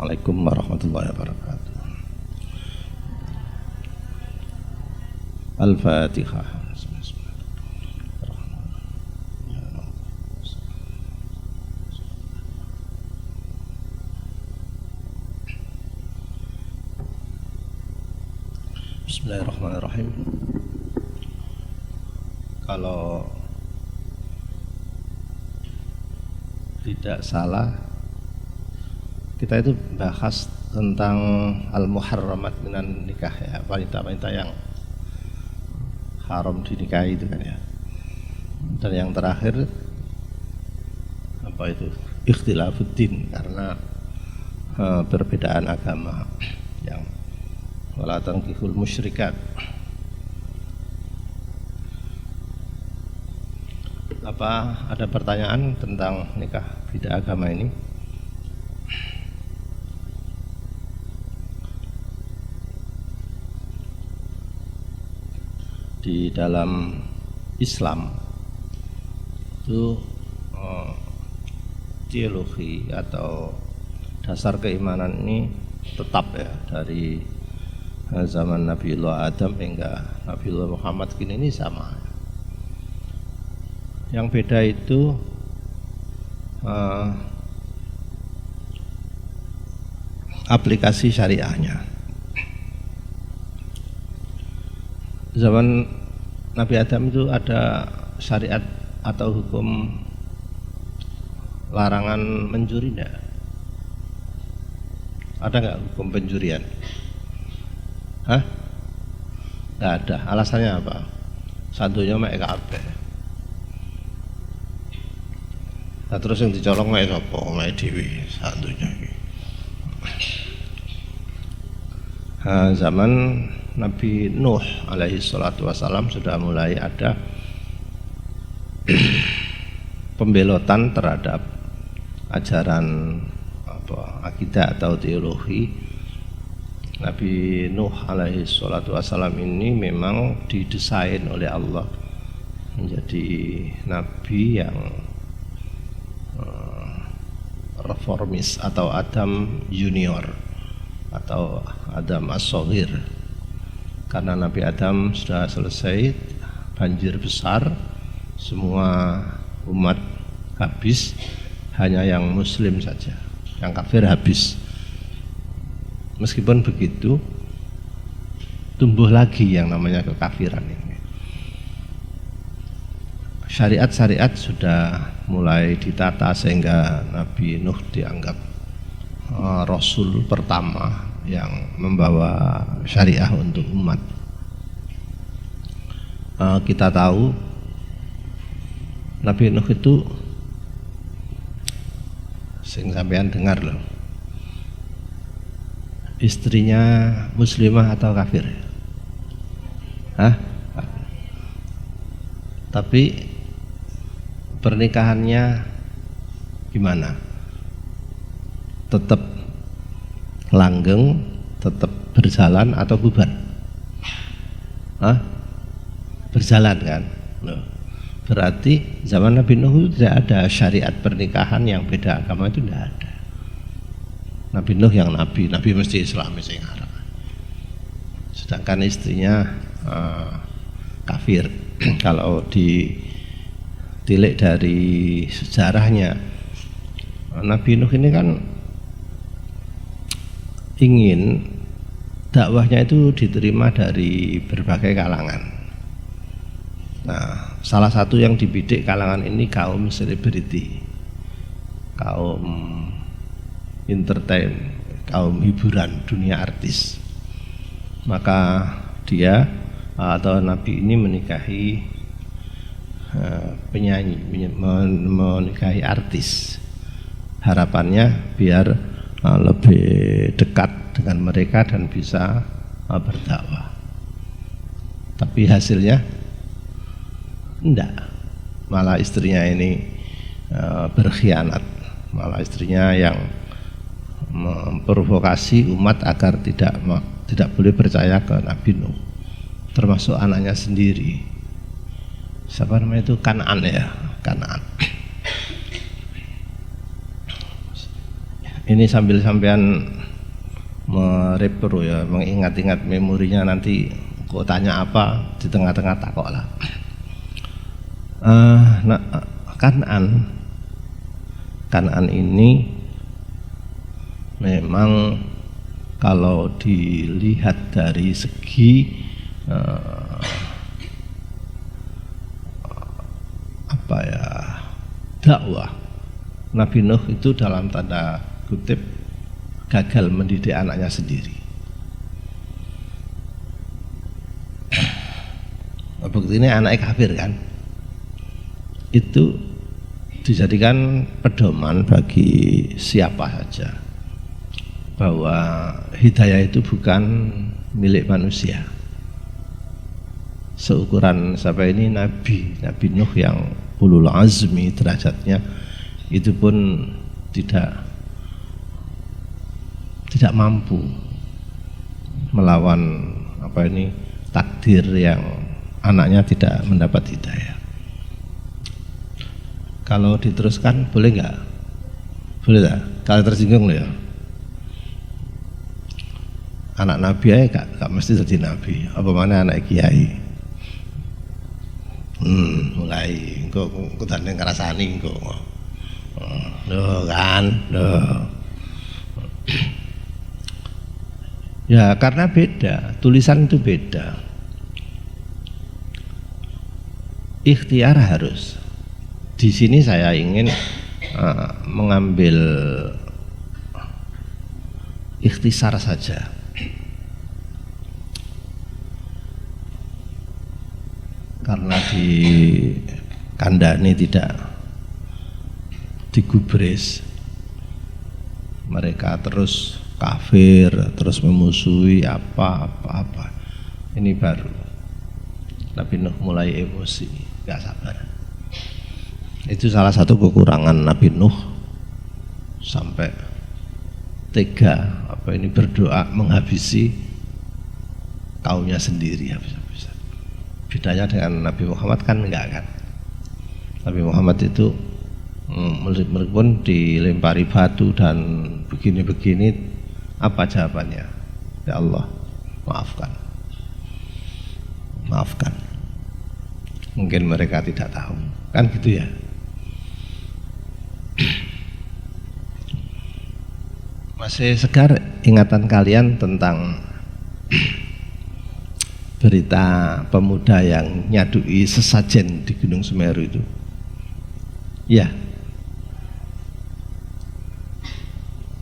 Assalamualaikum warahmatullahi wabarakatuh. Al-Fatihah. Bismillahirrahmanirrahim. Kalau tidak salah, kita itu bahas tentang al-muharramat minan nikah ya, wanita-wanita yang haram dinikahi itu kan ya. Dan yang terakhir apa itu? Ikhtilafuddin, karena perbedaan agama yang wala tankihul musyrikat. Apa ada pertanyaan tentang nikah beda agama ini? Di dalam Islam itu teologi atau dasar keimanan ini tetap ya, dari zaman Nabiullah Adam hingga Nabiullah Muhammad kini ini sama. Yang beda itu aplikasi syariahnya. Zaman Nabi Adam itu ada syariat atau hukum larangan mencuri enggak? Ada nggak hukum pencurian? Hah? Nggak ada. Alasannya apa? Santunya mek kabeh. Nah, terus yang dicolong mek sapa? Mek dhewe santunya iki. Zaman Nabi Nuh alaihi salatu wassalam sudah mulai ada pembelotan terhadap ajaran akidah atau teologi. Nabi Nuh alaihi salatu wassalam ini memang didesain oleh Allah menjadi nabi yang reformis atau Adam junior atau Adam as-Shaghir. Karena Nabi Adam sudah selesai banjir besar, semua umat habis, hanya yang muslim saja, yang kafir habis. Meskipun begitu, tumbuh lagi yang namanya kekafiran ini. Syariat-syariat sudah mulai ditata sehingga Nabi Nuh dianggap Rasul pertama yang membawa syariah untuk umat. Kita tahu Nabi Nuh itu, sing sampean dengar loh, istrinya muslimah atau kafir? Hah? Tapi pernikahannya gimana? Tetap langgeng, tetap berjalan atau bubar? Hah? Berjalan kan? Loh. Berarti zaman Nabi Nuh tidak ada syariat pernikahan yang beda agama, itu tidak ada. Nabi Nuh yang nabi mesti Islam sing arep. Sedangkan istrinya kafir. Kalau ditilik dari sejarahnya, Nabi Nuh ini kan ingin dakwahnya itu diterima dari berbagai kalangan. Nah, salah satu yang dibidik kalangan ini kaum selebriti, kaum entertain, kaum hiburan, dunia artis. Maka dia atau Nabi ini menikahi penyanyi, menikahi artis. Harapannya biar lebih dekat dengan mereka dan bisa berdakwah. Tapi hasilnya enggak, malah istrinya ini berkhianat, malah istrinya yang memprovokasi umat agar tidak boleh percaya ke Nabi Nuh, termasuk anaknya sendiri. Siapa namanya itu? Kan'an ya, Kan'an. ini sambil sampean merepro ya, mengingat-ingat memorinya, nanti kok tanya apa di tengah-tengah takok lah. Kan'an ini memang kalau dilihat dari segi dakwah, Nabi Nuh itu dalam tanda kutip gagal mendidik anaknya sendiri. Buktinya anaknya kafir kan, itu dijadikan pedoman bagi siapa saja bahwa hidayah itu bukan milik manusia. Seukuran siapa ini Nabi Nuh yang ulul azmi derajatnya, itu pun tidak mampu melawan takdir yang anaknya tidak mendapat hidayah. Kalau diteruskan boleh nggak? Boleh tak? Kalau tersinggung loh ya. Anak Nabi aja gak mesti jadi Nabi. Apa mana anak kiai? Mulai engko tanding ngrasani engko. Loh kan, loh. Ya karena beda, tulisan itu beda. Ikhtiar harus. Di sini saya ingin mengambil ikhtisar saja. Karena di kandani tidak digubris, mereka terus kafir, terus memusuhi apa. Ini baru Nabi Nuh mulai emosi, gak sabar. Itu salah satu kekurangan Nabi Nuh, sampai tega berdoa menghabisi kaumnya sendiri habis-habisan. Bedanya dengan Nabi Muhammad kan enggak kan. Nabi Muhammad itu meskipun dilempari batu dan begini-begini, apa jawabannya? Ya Allah, maafkan. Mungkin mereka tidak tahu, kan gitu ya. Masih segar ingatan kalian tentang berita pemuda yang nyadui sesajen di Gunung Semeru itu? Ya.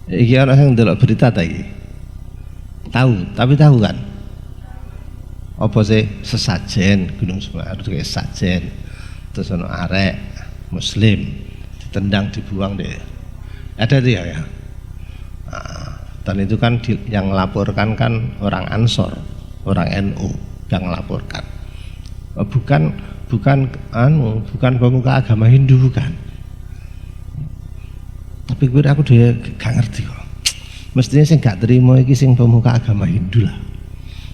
Iki ana sing ndelok berita ta iki? Tahu, tapi tahu kan? Apa sih sesajen Gunung Semeru kayak sesajen, terus ono arek muslim ditendang dibuang deh. Ada tuh ya. Dan itu kan yang melaporkan kan orang Ansor, orang NU yang melaporkan. Bukan pemuka agama Hindu, bukan. Tapi aku dia gak ngerti kok. Mestinya saya gak terima iki sing pemuka agama Hindu lah.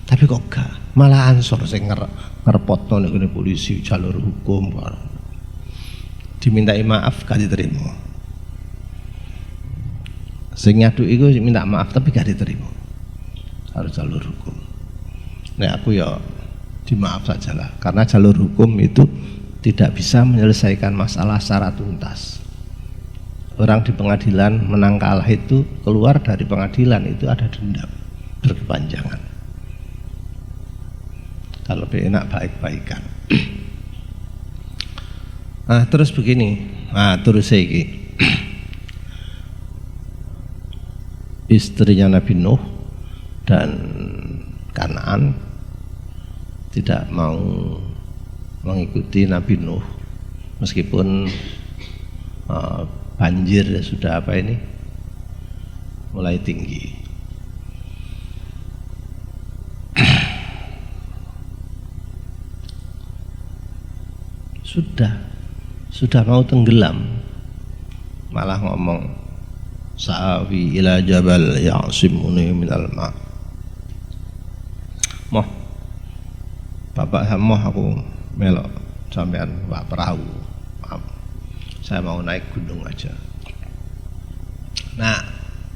Tapi kok gak, malah Ansor sing ngerepotno nek polisi jalur hukum. Dimintai maaf gak diterima. Sing nyadu itu minta maaf tapi gak diterima, harus jalur hukum. Nah aku ya dimaaf sajalah, karena jalur hukum itu tidak bisa menyelesaikan masalah secara tuntas. Orang di pengadilan menang kalah itu, keluar dari pengadilan itu ada dendam berkepanjangan. Kalau lebih enak baik-baikan. Terus begini, terus iki. Istrinya Nabi Nuh dan Kan'an tidak mau mengikuti Nabi Nuh meskipun banjir sudah mulai tinggi. Sudah mau tenggelam, malah ngomong sa'awi ila jabal ya'simuni minal ma'. Moh bapak aku melok sampean Pak perahu, saya mau naik gunung aja. Nah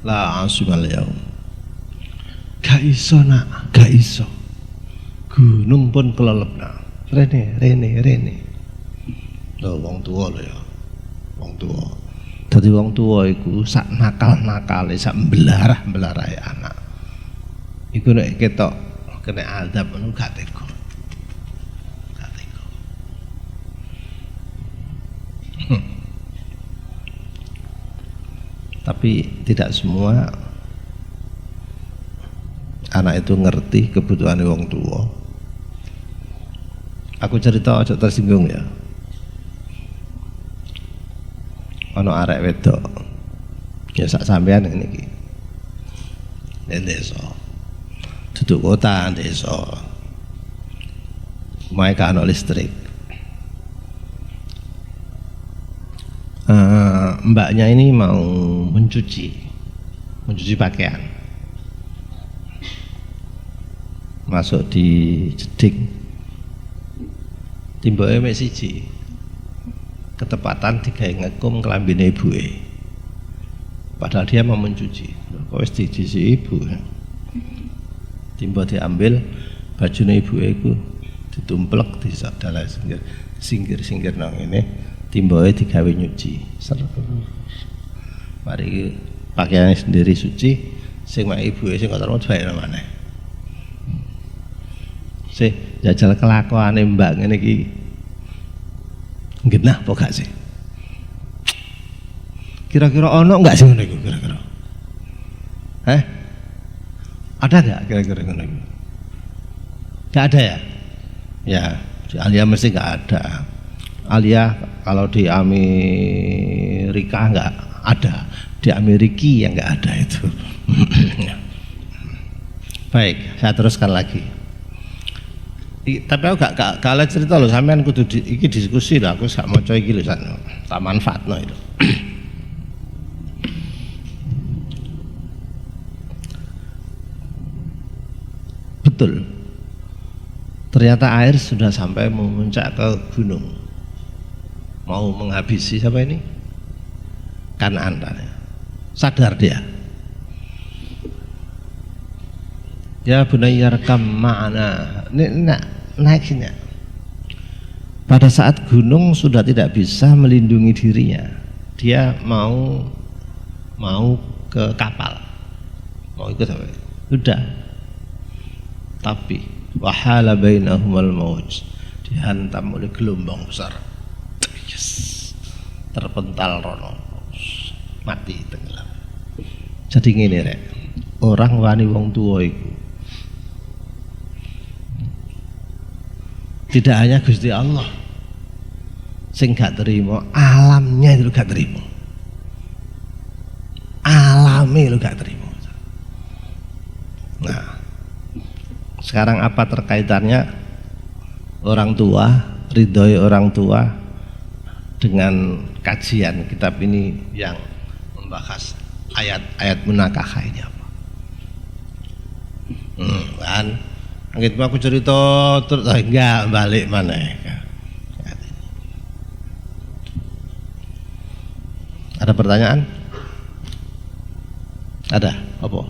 La asimal yaum. Gak iso nak, gak iso. Gunung pun kelelep. Rene. Lho wong tua lho ya. Wong tua. Dadi wong tua iku sak nakal-nakale, sak mbelarah-belarahe anak. Iku nek ketok kena azab ngono gak tega. Gak tega. Tapi tidak semua anak itu ngerti kebutuhan wong tua. Aku cerita aja tersinggung ya. Ono arek wedok ya sak sampean ngene iki. Ning desa. Duduk kota desa. Omahe gak ono listrik. Mbaknya ini mau mencuci pakaian, masuk di jeding, timboke mek siji, ketepatan digawe ngekum kelambine ibuke, padahal dia mau mencuci, kok wis dicuci ibu, timbo diambil, bajune ibuke iku ditumplek di dalah singgir nang ngene. Timboe digawe nyuci. Mari pakaiannya sendiri suci, sing mak ibuke sing kotor wae maneh. Sih jajal kelakuane mbak ngene iki. Genah apa gak sih? Kira-kira ono enggak sih ngono iku kira-kira? Ada enggak kira-kira ngono iku? Enggak ada ya? Ya, di Alia mesti enggak ada. Alia kalau di Amerika enggak ada, di Amerika yang enggak ada itu. Baik, saya teruskan lagi. Tapi aku gak kalah cerita loh, sampean kudu iki diskusi lah, aku gak maca iki lho sak manfaatno itu. Betul. Ternyata air sudah sampai memuncak ke gunung. Mau menghabisi siapa ini? Kanaan. Sadar dia. Ya bunayya rekam ma'ana. Naik sini. Pada saat gunung sudah tidak bisa melindungi dirinya, dia mau ke kapal, mau ikut apa? Sudah. Tapi wahala bainahumal mauj, dihantam oleh gelombang besar. Terpental rono, mati tenggelam. Jadi ngene rek, orang wani wong tua itu tidak hanya Gusti Allah sing gak terima, alamnya itu gak terima, alamnya itu gak terima. Nah, sekarang apa terkaitannya orang tua, ridhoi orang tua dengan kajian kitab ini yang membahas ayat-ayat munakahah ini apa? Kan gitu aku cerita terus enggak balik mana? Ada pertanyaan? Ada? Apa?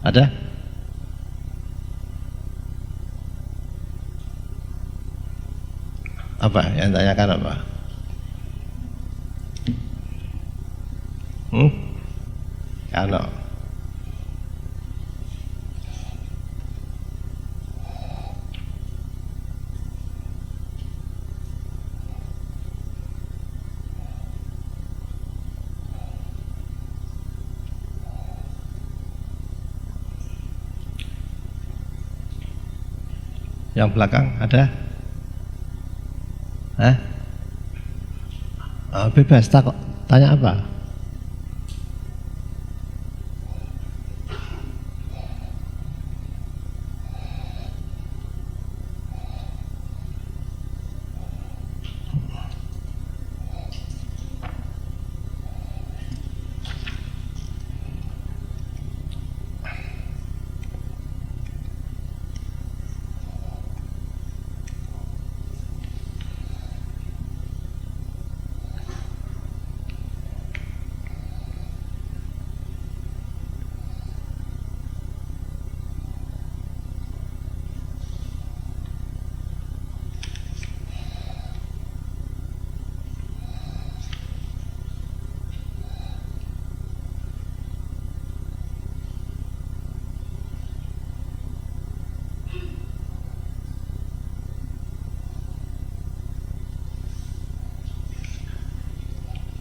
Ada? Apa yang tanyakan apa? Ano? Yang belakang ada? Bebas tak kok. Tanya apa?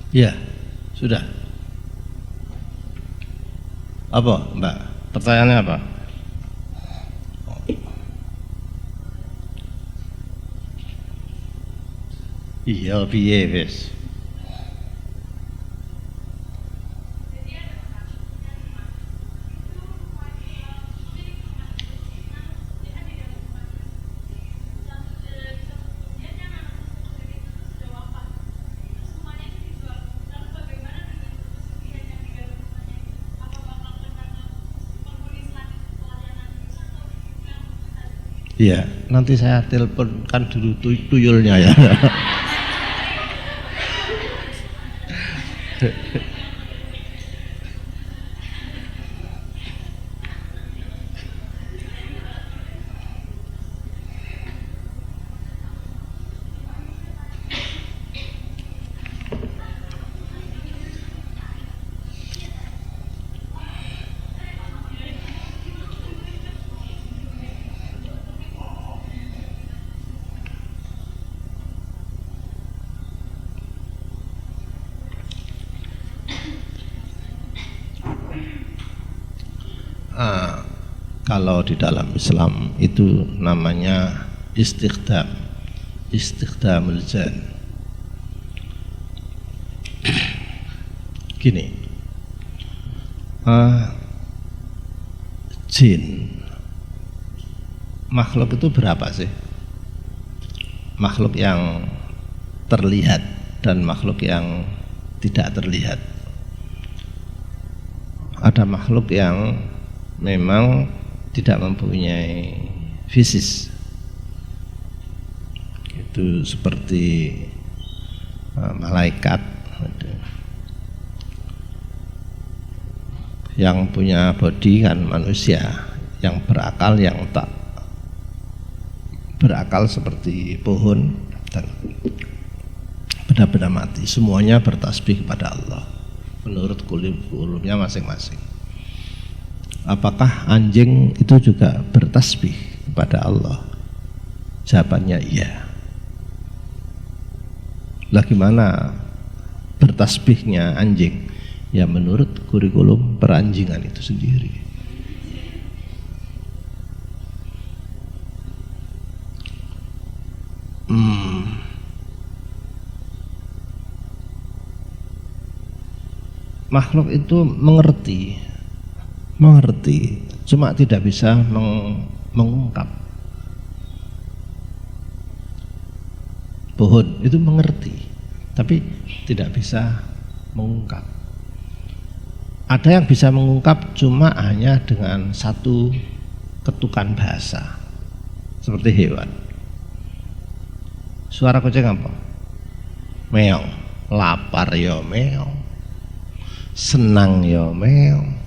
Ya, sudah. Apa, Mbak? Pertanyaannya apa? Iya, piye wis. Iya, nanti saya teleponkan dulu tuyulnya ya. Kalau di dalam Islam itu namanya istighdamul jan. Gini, jin makhluk itu berapa sih? Makhluk yang terlihat dan makhluk yang tidak terlihat. Ada makhluk yang memang tidak mempunyai fisis, itu seperti malaikat yang punya body kan manusia, yang berakal, yang tak berakal seperti pohon dan benda-benda mati, semuanya bertasbih kepada Allah menurut kulumnya masing-masing. Apakah anjing itu juga bertasbih kepada Allah? Jawabannya iya. Lah gimana bertasbihnya anjing? Ya menurut kurikulum peranjingan itu sendiri. Makhluk itu mengerti, cuma tidak bisa mengungkap. Pohon itu mengerti, tapi tidak bisa mengungkap. Ada yang bisa mengungkap cuma hanya dengan satu ketukan bahasa, seperti hewan. Suara kucing apa? Meong. Lapar ya meong, senang ya meong,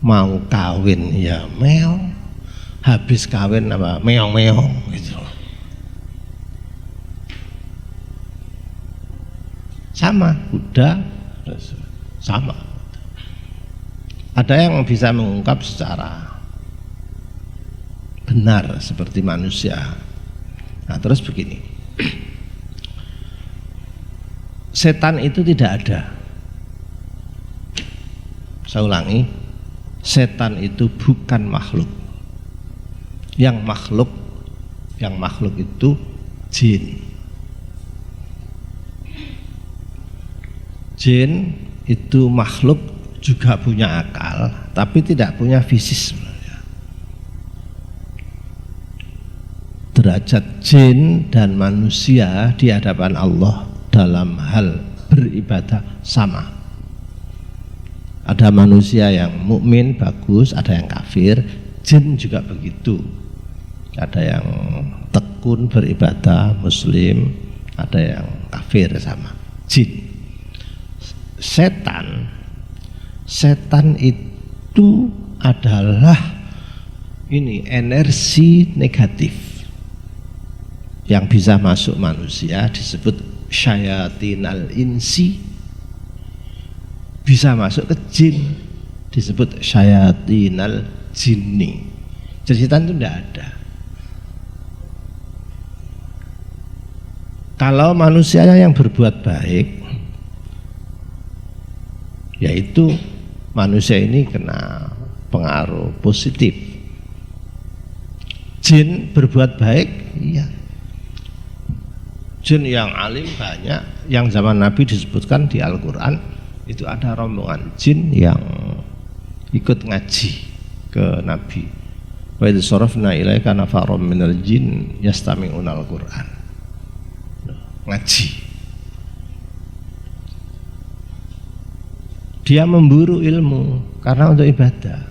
mau kawin ya meong, habis kawin apa meong-meong gitu. Sama kuda sama. Ada yang bisa mengungkap secara benar seperti manusia. Nah terus begini, setan itu tidak ada. Saya ulangi, setan itu bukan makhluk. Yang makhluk itu jin. Jin itu makhluk, juga punya akal, tapi tidak punya fisis sebenarnya. Derajat jin dan manusia di hadapan Allah dalam hal beribadah sama. Ada manusia yang mukmin bagus, ada yang kafir. Jin juga begitu. Ada yang tekun beribadah muslim, ada yang kafir sama. Jin. Setan itu adalah ini energi negatif yang bisa masuk manusia, disebut syayatinal insi, bisa masuk ke jin, disebut syayatinal jinni. Jadi setan itu tidak ada. Kalau manusianya yang berbuat baik, yaitu manusia ini kena pengaruh positif. Jin berbuat baik, iya. Jin yang alim banyak, yang zaman Nabi disebutkan di Al-Quran itu ada rombongan jin yang ikut ngaji ke Nabi. Wa idh sarafna ilaika nafarum minal jin yastami'una al-Qur'an. Ngaji. Dia memburu ilmu karena untuk ibadah.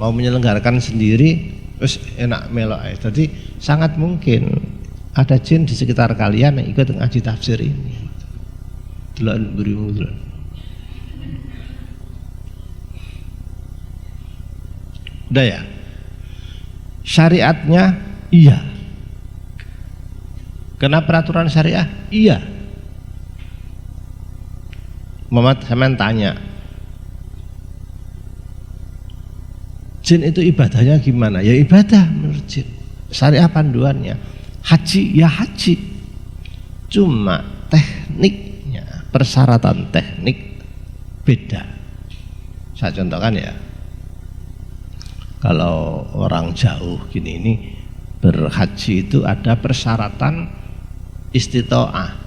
Mau menyelenggarakan sendiri terus enak melok. Jadi sangat mungkin ada jin di sekitar kalian yang ikut ngaji tafsir ini. Delok berimu delok. Udah ya? Syariatnya iya. Kena peraturan syariah? Iya. Muhammad Haman tanya, jin itu ibadahnya gimana? Ya ibadah menurut jin. Syariah panduannya haji ya haji. Cuma tekniknya, persyaratan teknik beda. Saya contohkan ya. Kalau orang jauh gini ini berhaji itu ada persyaratan istitoah,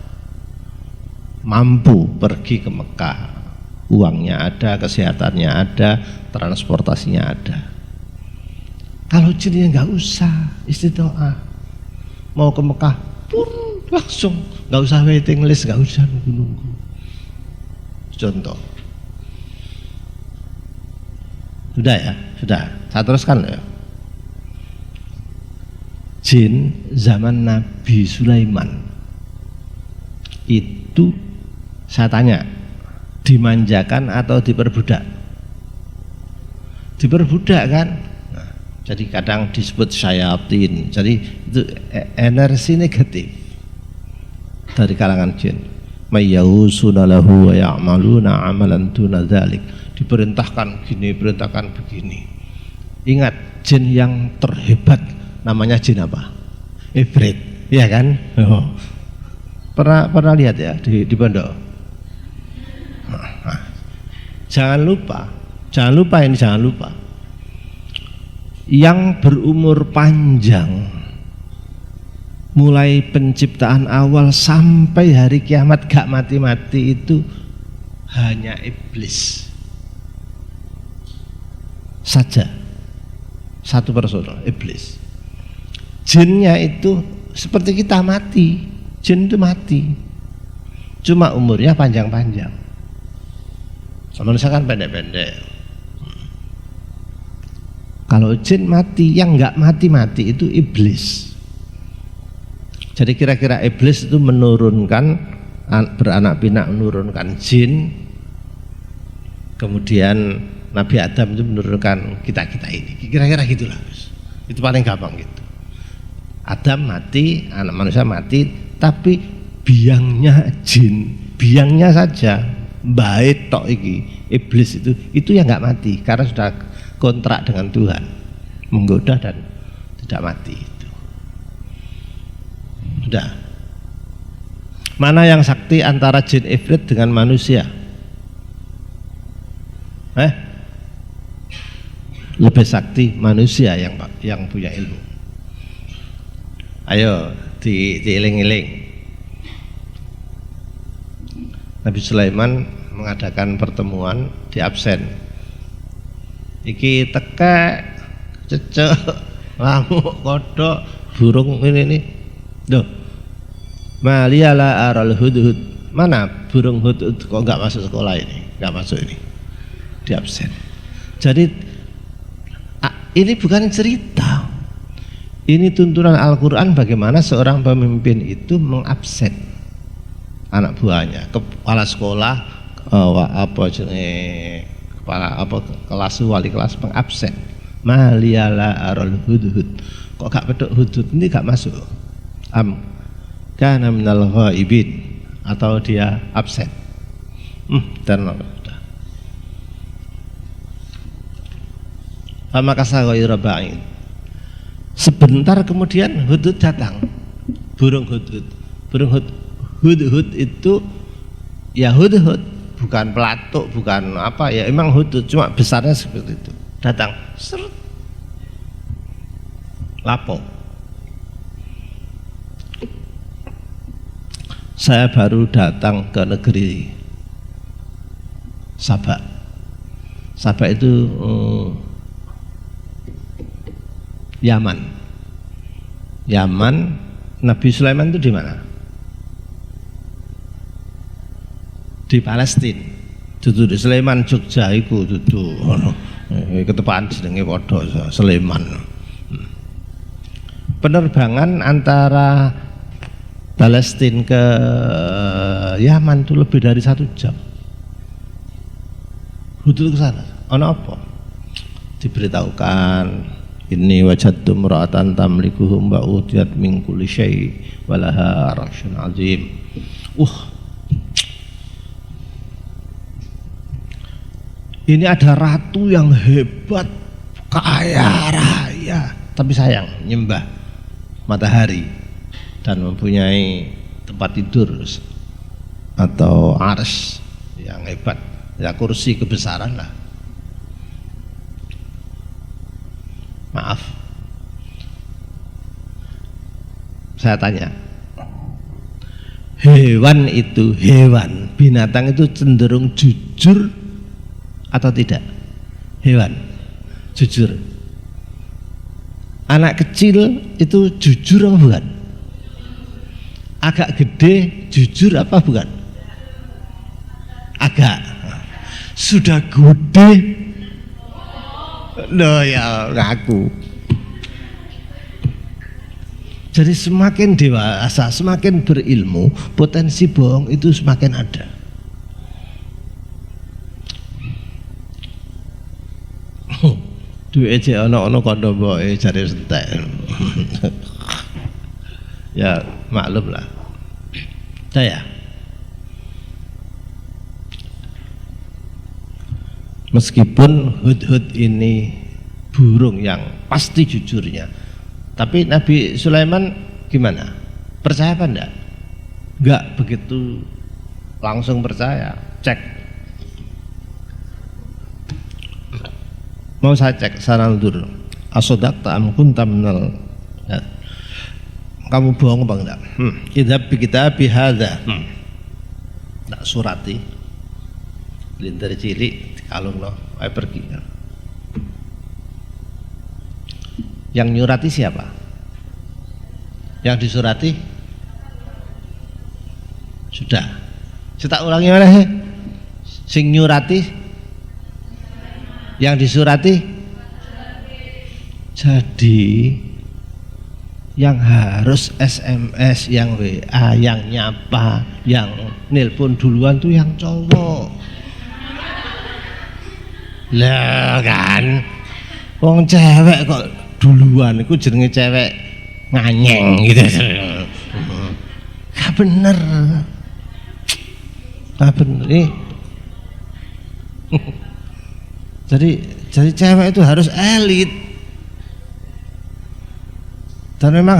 mampu pergi ke Mekah, uangnya ada, kesehatannya ada, transportasinya ada. Kalau jin nggak usah istitoah, mau ke Mekah pun langsung, nggak usah waiting list, nggak usah nunggu-nunggu. Contoh. Sudah ya, sudah. Saya teruskan ya. Jin zaman Nabi Sulaiman itu saya tanya, dimanjakan atau diperbudak? Diperbudak kan? Nah, jadi kadang disebut syayatin. Jadi itu energi negatif dari kalangan jin. Mayyahusuna lahu wa ya'maluna amalan duna dzalik. Diperintahkan gini, perintahkan begini. Ingat, jin yang terhebat namanya jin apa? Ifrit, ya kan? Oh. Pernah lihat ya di pondok? Nah, jangan lupa yang berumur panjang mulai penciptaan awal sampai hari kiamat gak mati-mati itu hanya iblis saja, satu personal, iblis. Jinnya itu seperti kita mati, jin itu mati, cuma umurnya panjang-panjang. Manusia kan pendek-pendek. Kalau jin mati, yang nggak mati-mati itu iblis. Jadi kira-kira iblis itu menurunkan, beranak pinak menurunkan jin, kemudian Nabi Adam itu menurunkan kita-kita ini. Kira-kira gitulah. Itu paling gampang gitu. Adam mati, anak manusia mati, tapi biangnya jin, biangnya saja baik tok iki. Iblis itu yang nggak mati karena sudah kontrak dengan Tuhan, menggoda dan tidak mati itu. Sudah. Mana yang sakti antara jin ifrit dengan manusia? Lebih sakti manusia yang punya ilmu. Ayo diiling-iling. Nabi Sulaiman mengadakan pertemuan di absen. Iki tekek, cecek, lamuk, kodok, burung ini. Duh. Maliyala aral hudhud. Mana burung hudhud kok enggak masuk sekolah ini? Enggak masuk ini. Di absen. Jadi ini bukan cerita. Ini tuntunan Al-Quran bagaimana seorang pemimpin itu mengabsen anak buahnya, kepala sekolah, kelas wali kelas mengabsen. Maliyala aral hudhud. Kok gak pedok hudhud ini gak masuk? Kana minal ghaibin, atau dia absen. Dan sebentar kemudian hudhud datang, burung hudhud. Burung hudhud itu ya hudhud, bukan pelatuk, bukan apa ya, emang hudud, cuma besarnya seperti itu. Datang, seret, lapo. Saya baru datang ke negeri Sabak. Sabak itu Yaman. Yaman, Nabi Sulaiman itu di mana? Di Palestina. Dudu di Sulaiman Jogja iku dudu ketepaan jenenge padha Sulaiman. Penerbangan antara Palestina ke Yaman itu lebih dari 1 jam. Hudud ke sana. Ono apa? Diberitahukan, ini wajadtu imra'atan tamlikuhum wa utiyat min kulli syai' wa laha arsyun azim. Ini ada ratu yang hebat, kaya raya, tapi sayang nyembah matahari dan mempunyai tempat tidur atau ars yang hebat, ya kursi kebesaran lah. Maaf, saya tanya, hewan itu, hewan binatang itu cenderung jujur atau tidak? Hewan jujur. Anak kecil itu jujur apa bukan? Agak gede jujur apa bukan? Agak. Sudah gede, no ya ngaku. Jadi semakin dewasa, semakin berilmu, potensi bohong itu semakin ada. Duwe cek ono kondo boe jare sentek. Ya maklum lah. Saya meskipun hudhud ini burung yang pasti jujurnya, tapi Nabi Sulaiman gimana? Percaya apa enggak? Enggak begitu langsung percaya. Cek. Mau saya cek sanandur asodakta am kunta minal, ya. Kamu bohong apa enggak? Idhab bi kitabi hadza. Tak surati lintar cilik kalungno ayo pergi. Yang nyurati siapa? Yang disurati sudah. Saya tak ulangi oleh sing nyurati, yang disurati. Jadi yang harus SMS, yang WA, yang nyapa, yang nelpon duluan tuh yang cowok. Lah kan, wong cewek kok duluan, itu jenenge cewek nganyeng gitu. Gak bener. Gak bener nih. Jadi cewek itu harus elit, dan memang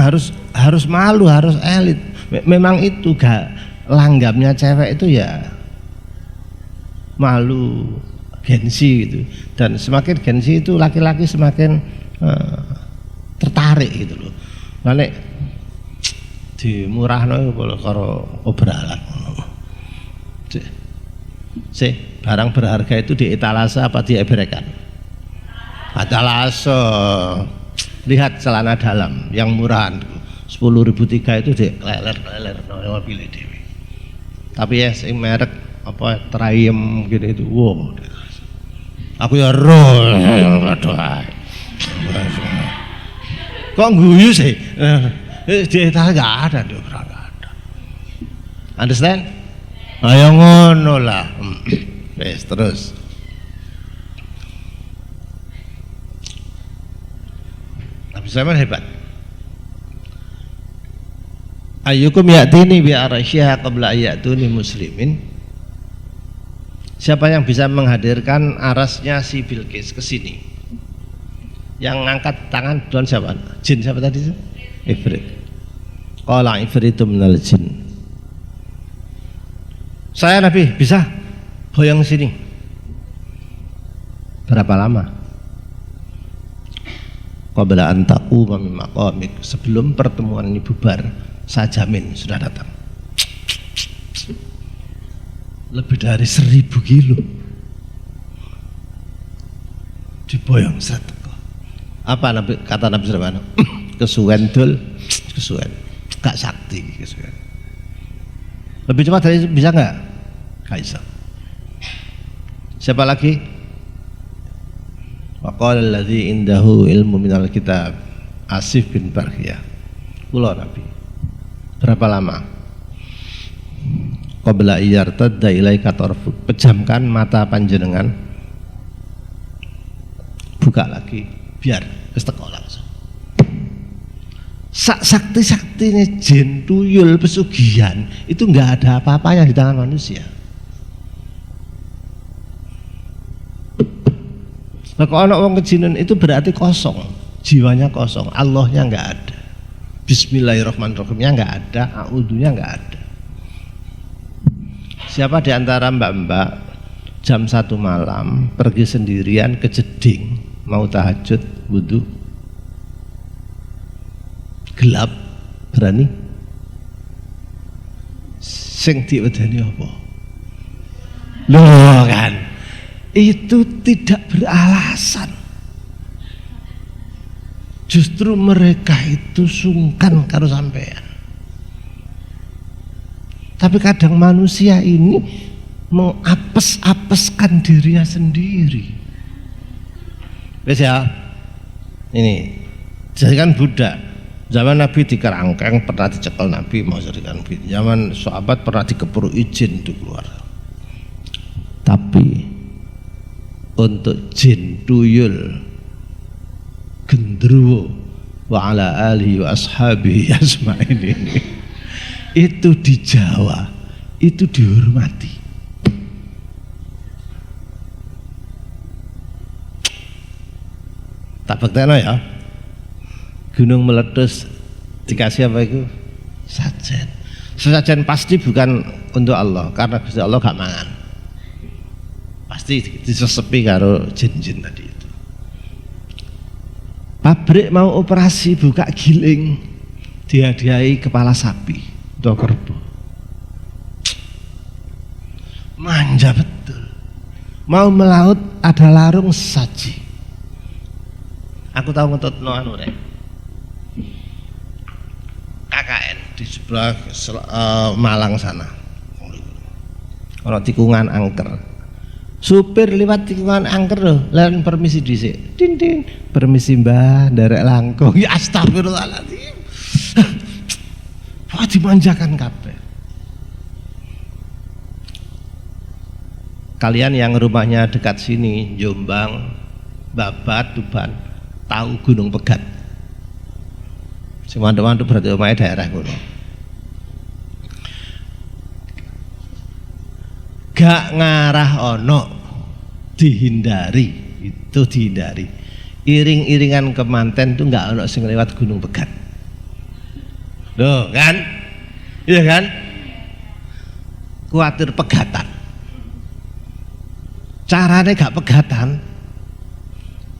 harus malu, harus elit. Memang itu gak langgapnya cewek itu ya malu, gengsi gitu. Dan semakin gengsi itu laki-laki semakin tertarik gitu loh. Nek dimurahno karo obralan. Barang berharga itu di etalase apa di eberekan? Etalase. Lihat celana dalam yang murahan 10.003 itu di leler no pilih dewi. Tapi ya sing merek apa Triumph gitu itu, wow. Aku ya roll, aduh. Kok guyu sih? Di etalase nggak ada, nggak ada. Understand? Ayo ngono lah. Wes terus. Nabi Sulaiman hebat. Ayyukum ya'tini bi arasyiha qabla ayyatuni muslimin. Siapa yang bisa menghadirkan arasnya si Bilqis ke sini? Yang ngangkat tangan duluan siapa? Jin siapa tadi? Ifrit. Qala ifritu minal jin. Saya Nabi bisa Boyong sini. Berapa lama? Qabla an taquma min maqamik, sebelum pertemuan ini bubar, saya jamin sudah datang. Lebih dari 1000 kilo diboyong set. Apa kata Nabi Sulaiman? Kesuwen dul, kesuwen, gak sakti kesuwen. Lebih cepat dari bisa nggak? Gak bisa. Siapa lagi? Wa qala alladzi indahu ilmu minal kitab, Asif bin Barkhiyah. Kula Nabi. Berapa lama? Qabla iyartadda ilaika tarfuk, pejamkan mata panjenengan, buka lagi, biar wis teko langsung. Sak sakti nih jin, tuyul, pesugihan itu nggak ada apa-apanya di tangan manusia. Nah, kalau anak orang kejinan itu berarti kosong, jiwanya kosong, Allahnya nggak ada, Bismillahirrahmanirrahimnya nggak ada, A'udzunya nggak ada. Siapa di antara mbak-mbak jam 1 malam pergi sendirian ke jeding mau tahajud wudu gelap, berani? Sing diwedani apa? Loh kan, itu tidak beralasan. Justru mereka itu sungkan karo sampean. Tapi kadang manusia ini mengapes-apeskan dirinya sendiri. Wes ya, ini jadikan budak. Zaman Nabi dikerangkeng, pernah dicekel Nabi mau jadikan budak. Zaman sahabat pernah dikepuru izin untuk keluar. Tapi untuk jin, tuyul, gendruwo, wa ala alihi wa ashabihi asma'in ini, itu di Jawa itu dihormati. Tak bekteno ya, gunung meletus dikasih apa itu? Sajen. Sesajen pasti bukan untuk Allah, karena Gusti Allah gak mangan. Pasti disesepi karo jin-jin tadi itu. Pabrik mau operasi buka giling, dihadiahi kepala sapi atau kerbau. Manja betul. Mau melaut ada larung saji. Aku tahu ngetutno anu rek. KKN di sebelah Malang sana. Ono tikungan angker. Supir liwat tikungan angker loh, lan permisi dhisik. Din din, permisi Mbah, nderek langkung. Ya astagfirullahaladzim. Wah, dimanjakan kabeh. Kalian yang rumahnya dekat sini, Jombang, Babat, Tuban, tahu Gunung Pegat? Sing mantu-mantu berarti omahe daerah kono. Gak ngarah ono, dihindari, itu dihindari. Iring-iringan kemanten tuh gak ono sing lewat Gunung Pegat. Loh kan? Iya kan? Kuatir pegatan. Caranya gak pegatan.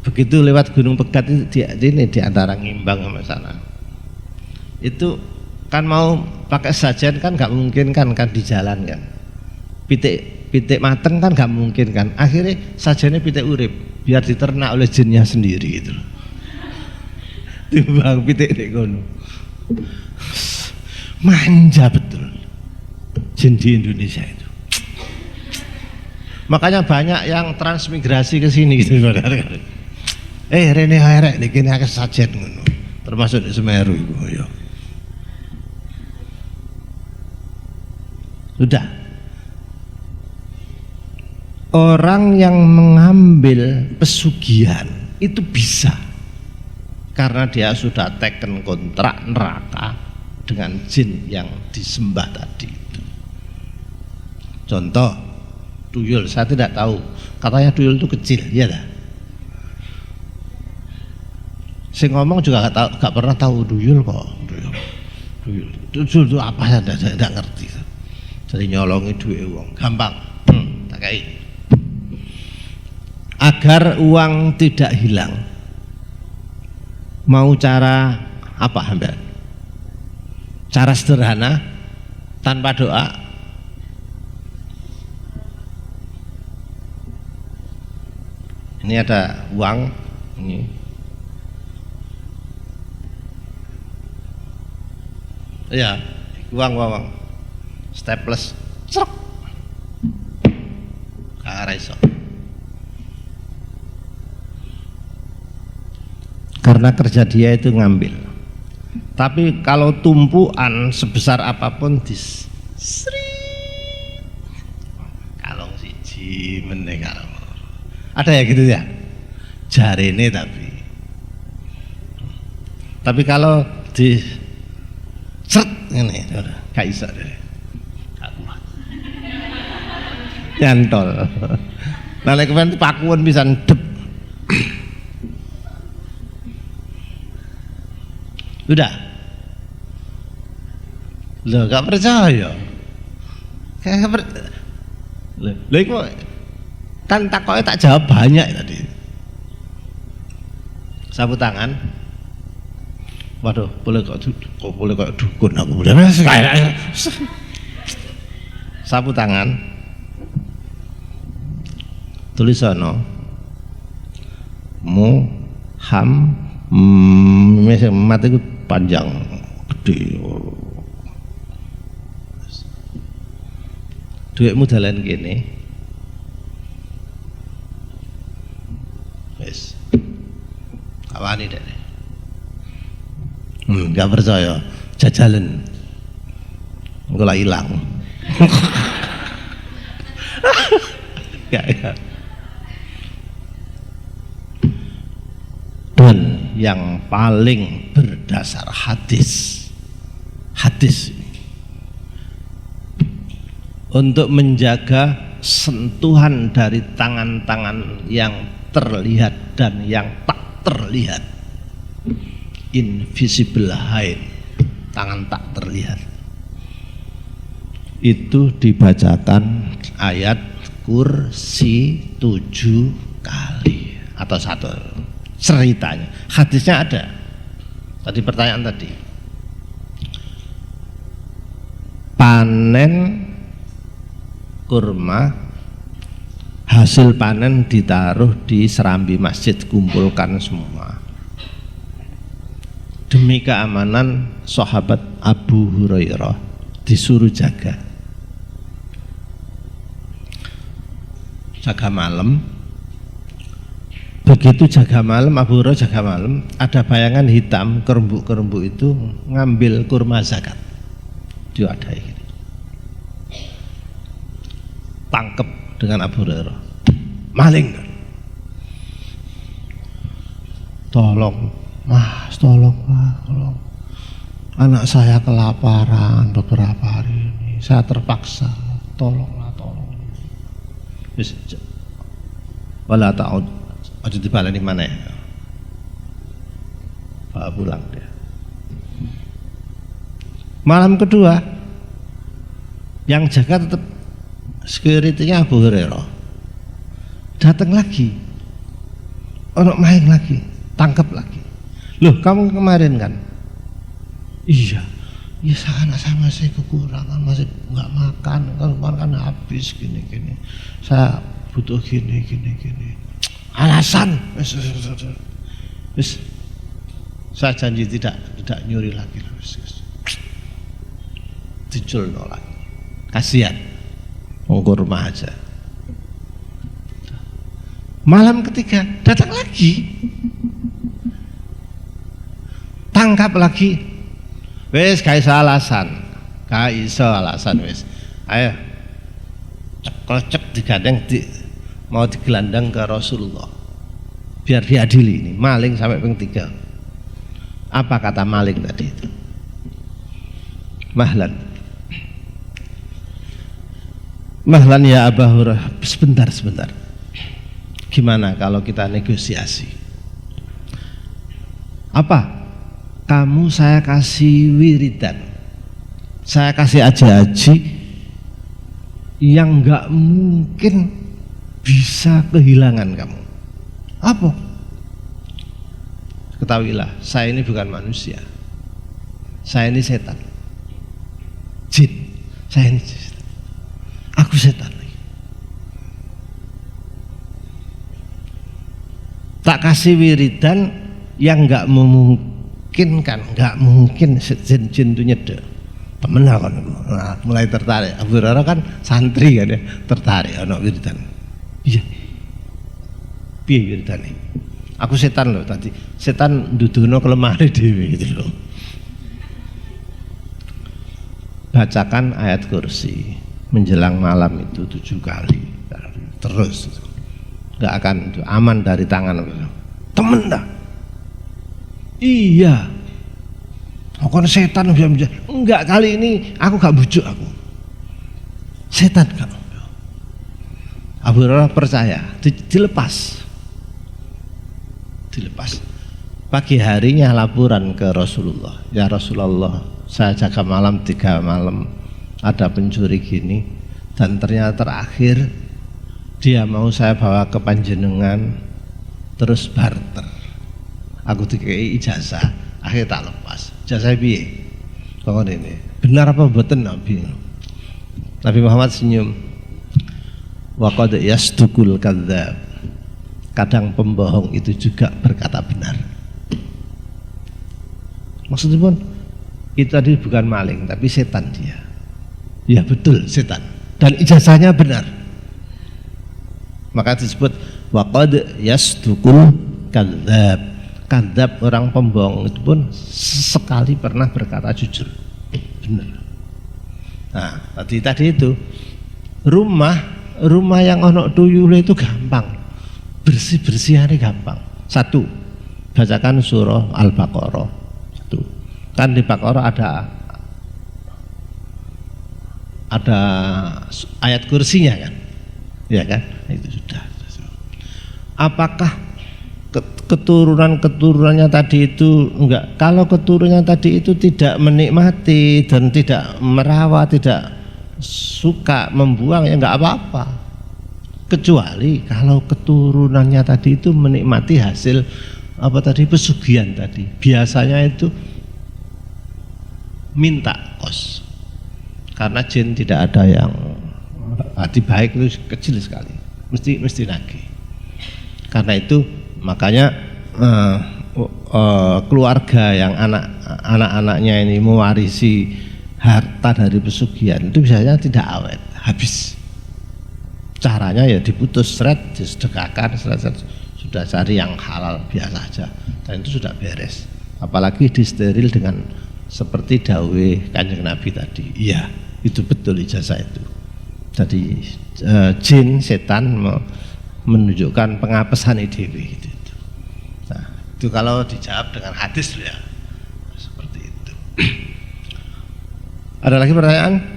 Begitu lewat Gunung Pegat itu di antara Ngimbang sama sana. Itu kan mau pakai sajen kan gak mungkin kan di jalan kan. Pitik mateng kan gak mungkin kan. Akhirnya sajennya pitik urip biar diternak oleh jinnya sendiri itu. Timbang pitik di kono. Manja betul jin di Indonesia itu. Makanya banyak yang transmigrasi ke sini gitu. Rene arek niki akeh sajen ngono. Termasuk di Semeru iku ya. Sudah. Orang yang mengambil pesugihan itu bisa karena dia sudah teken kontrak neraka dengan jin yang disembah tadi itu. Contoh tuyul, saya tidak tahu, katanya tuyul itu kecil, ya dah. Saya ngomong juga gak pernah tahu tuyul kok. Tuyul itu apa, saya tidak ngerti. Jadi nyolongi duit uang, gampang. tak kai. Agar uang tidak hilang, mau cara apa hamba? Cara sederhana tanpa doa. Ini ada uang ini. Ya, uang staples ceruk iso. Karena kerja dia itu ngambil. Tapi kalau tumpuan sebesar apapun kalong siji meneh kalong. Ada ya gitu ya? Jarene tapi kalau di cert ngene gak iso deh. Nyantol. Nah nek pakuan bisa ndep. Udah. Loh gak percaya. Kayak Loh iku kan takoknya tak jawab banyak tadi. Sapu tangan. Waduh, boleh kok dukun aku. Sapu tangan. Tulisono. Mati itu panjang gede. Duitmu dalan gini. Wes. Kawani deh. Gak percaya. Jajalan. Engko lah hilang. Ya. Dan yang paling berdasar hadis untuk menjaga sentuhan dari tangan-tangan yang terlihat dan yang tak terlihat, invisible hand, tangan tak terlihat, itu dibacakan ayat kursi 7 kali atau 1. Ceritanya, hadisnya ada. Tadi pertanyaan tadi, panen kurma, hasil panen ditaruh di serambi masjid, kumpulkan semua demi keamanan sahabat Abu Hurairah, disuruh jaga malam. Begitu jaga malam, Abu Hurairah jaga malam, ada bayangan hitam kerembuk-kerembuk itu ngambil kurma zakat, diwadai, tangkep dengan Abu Hurairah, maling. Tolong mas, tolong anak saya kelaparan beberapa hari ini, saya terpaksa, tolong. Wala ta'ud, aja dibaleni mana ya, bawa pulang dia. Malam kedua yang jaga tetap security-nya Abu Hurairah, datang lagi, orang main lagi, tangkap lagi. Loh kamu kemarin kan? Iya anak saya masih kekurangan, masih nggak makan, kalau makan habis gini, saya butuh gini. Alasan, saya janji tidak nyuri lagi, dicul nolak, kasihan, kurma aja. Malam ketiga datang lagi, tangkap lagi. Wes gak iso alasan wes. Ayo cek digandeng mau digelandang ke Rasulullah biar diadili. Ini maling sampai ping 3. Apa kata maling tadi itu? Mahlan ya Abu Hurairah, sebentar. Gimana kalau kita negosiasi? Apa? Kamu saya kasih wiridan, saya kasih aji-aji yang nggak mungkin bisa kehilangan kamu. Apa? Ketahuilah, saya ini bukan manusia. Saya ini setan. Jin. Saya ini setan. Aku setan. Tak kasih wiridan yang nggak memungkinkan, nggak mungkin jin itu nyedek. Temen kan, nah, mulai tertarik. Abu Hurairah kan santri kan ya, tertarik anak wiridan. Iya, piye wiridan ini? Aku setan loh tadi, setan duduno kelemahan dewi gitu loh. Bacakan ayat kursi menjelang malam itu 7 kali terus. Nggak akan aman dari tangan temen dah. Iya, kan setan bisa enggak, kali ini aku gak bujuk, aku setan gak. Abu Hurairah percaya, dilepas. Pagi harinya laporan ke Rasulullah, ya Rasulullah, saya jaga malam 3 malam ada pencuri gini, dan ternyata terakhir dia mau saya bawa ke panjenengan terus barter. Aku dikei ijazah, akhirnya tak lepas. Ijazah piye? Kok ini benar apa mboten Nabi? Nabi Muhammad senyum. Wa qad yasdukul kadzdzab. Kadang pembohong itu juga berkata benar. Maksudnya pun itu tadi bukan maling tapi setan dia. Ya betul, setan. Dan ijazahnya benar. Maka disebut waqad yasdukul kadzdzab. Kadzdzab orang pembohong itu pun sekali pernah berkata jujur. Benar. Nah, tadi itu rumah yang ono tuyule itu gampang. Bersih-bersihannya gampang. 1. Bacakan surah Al-Baqarah. 1. Kan di Baqarah ada ayat kursinya kan? Ya kan? Itu sudah. Apakah keturunannya tadi itu enggak? Kalau keturunannya tadi itu tidak menikmati dan tidak merawat, tidak suka membuang, ya enggak apa-apa. Kecuali kalau keturunannya tadi itu menikmati hasil pesugihan tadi. Biasanya itu minta kos. Karena jin tidak ada yang hati baik, itu kecil sekali, mesti nagih. Karena itu makanya keluarga yang anak-anaknya ini mewarisi harta dari pesugihan itu biasanya tidak awet, habis. Caranya ya diputus, disedekahkan, sudah cari yang halal biasa aja, dan itu sudah beres. Apalagi disteril dengan seperti dawe Kanjeng Nabi tadi. Iya, itu betul ijazah itu. Jadi jin, setan menunjukkan pengapesan dewi gitu. Nah, itu kalau dijawab dengan hadis ya seperti itu. Ada lagi pertanyaan?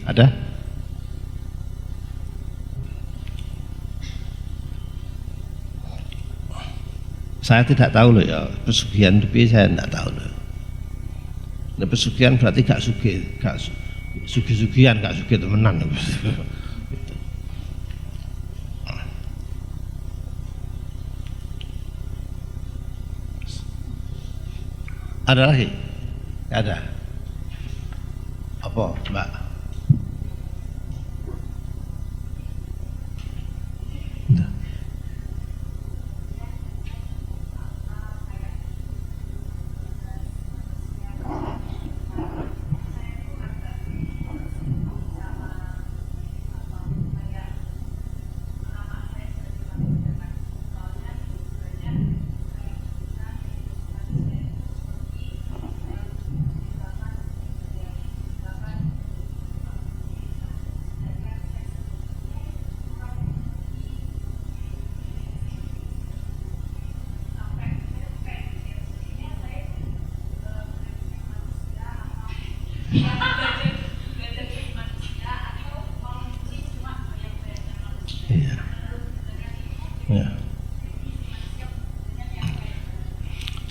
Ada? Saya tidak tahu loh ya, pesugihan itu saya tidak tahu loh. Nah, pesugihan berarti gak sugi-sugihan, gak sugi temenan. Ada lagi? Ada. Apa, Mbak?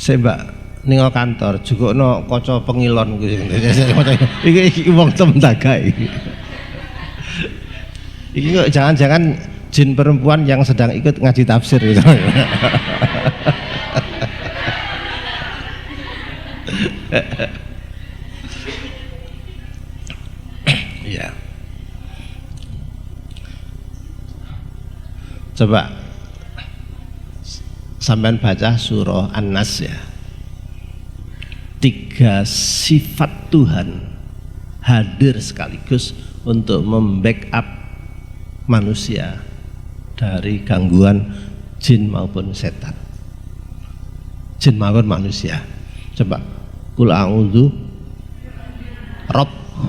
Saya ning kantor jukukno kaca pengilon kuwi. Iki wong temdaga iki. Iki kok jangan-jangan jin perempuan yang sedang ikut ngaji tafsir gitu. Ya. Coba sampean baca surah An-Nas ya. 3 sifat Tuhan hadir sekaligus untuk membackup manusia dari gangguan jin maupun setan. Jin maupun manusia. Coba Qul a'udzu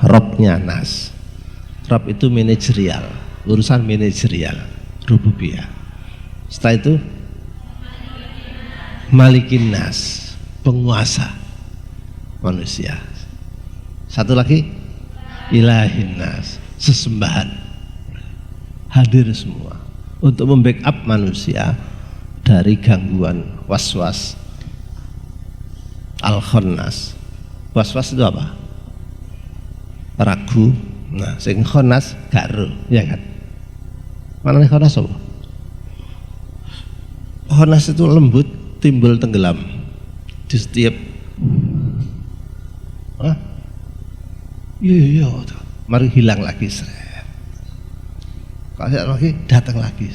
Robnya Nas. Rob itu manajerial, urusan manajerial, rububiyah. Setelah itu Malikin Nas, penguasa manusia. Satu lagi Ilahin Nas, sesembahan. Hadir semua untuk membackup manusia dari gangguan waswas al-khannas. Was-was itu apa? Ragu. Nah, sing khannas garo, ya kan? Mana nih khannas apa? Khannas itu lembut, timbul tenggelam di setiap. Hah? Iya, mari hilang lagi. Kalau lagi datang lagi,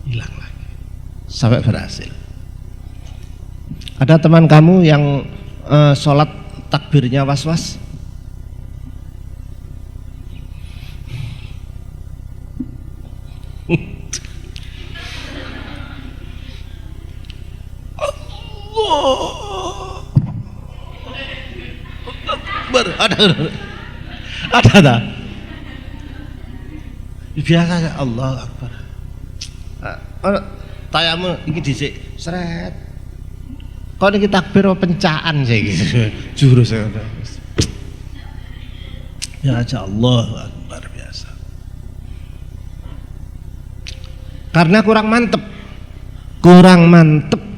hilang lagi, sampai berhasil. Ada teman kamu yang sholat takbirnya was-was? Ada. Biasa ya Allah Akbar. Tayamu ini dhisik seret. Kau ini takbir pencaan saya gitu. Jurus saya. Ya aja Allah Akbar biasa. Karena kurang mantep,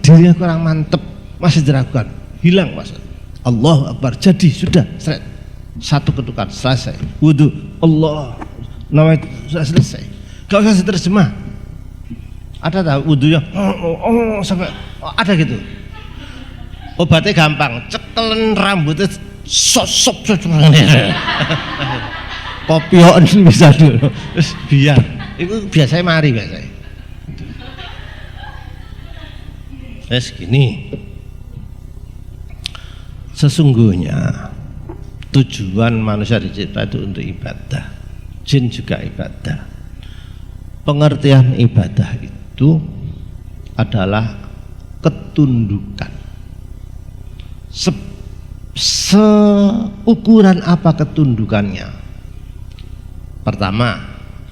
dirinya kurang mantep, masih diragukan, hilang maksud. Allah Akbar jadi sudah seret. Satu ketukan selesai. Wudu Allah namanya sudah selesai. Gak usah diterjemah. Ada tahu wudunya sampai ada gitu. Obatnya gampang, cekelen rambutnya sosok kopioan bisa dulu. Terus biar itu biasanya mari biasanya. Terus gini, sesungguhnya tujuan manusia dicipta itu untuk ibadah, jin juga ibadah. Pengertian ibadah itu adalah ketundukan. Seukuran apa ketundukannya? Pertama,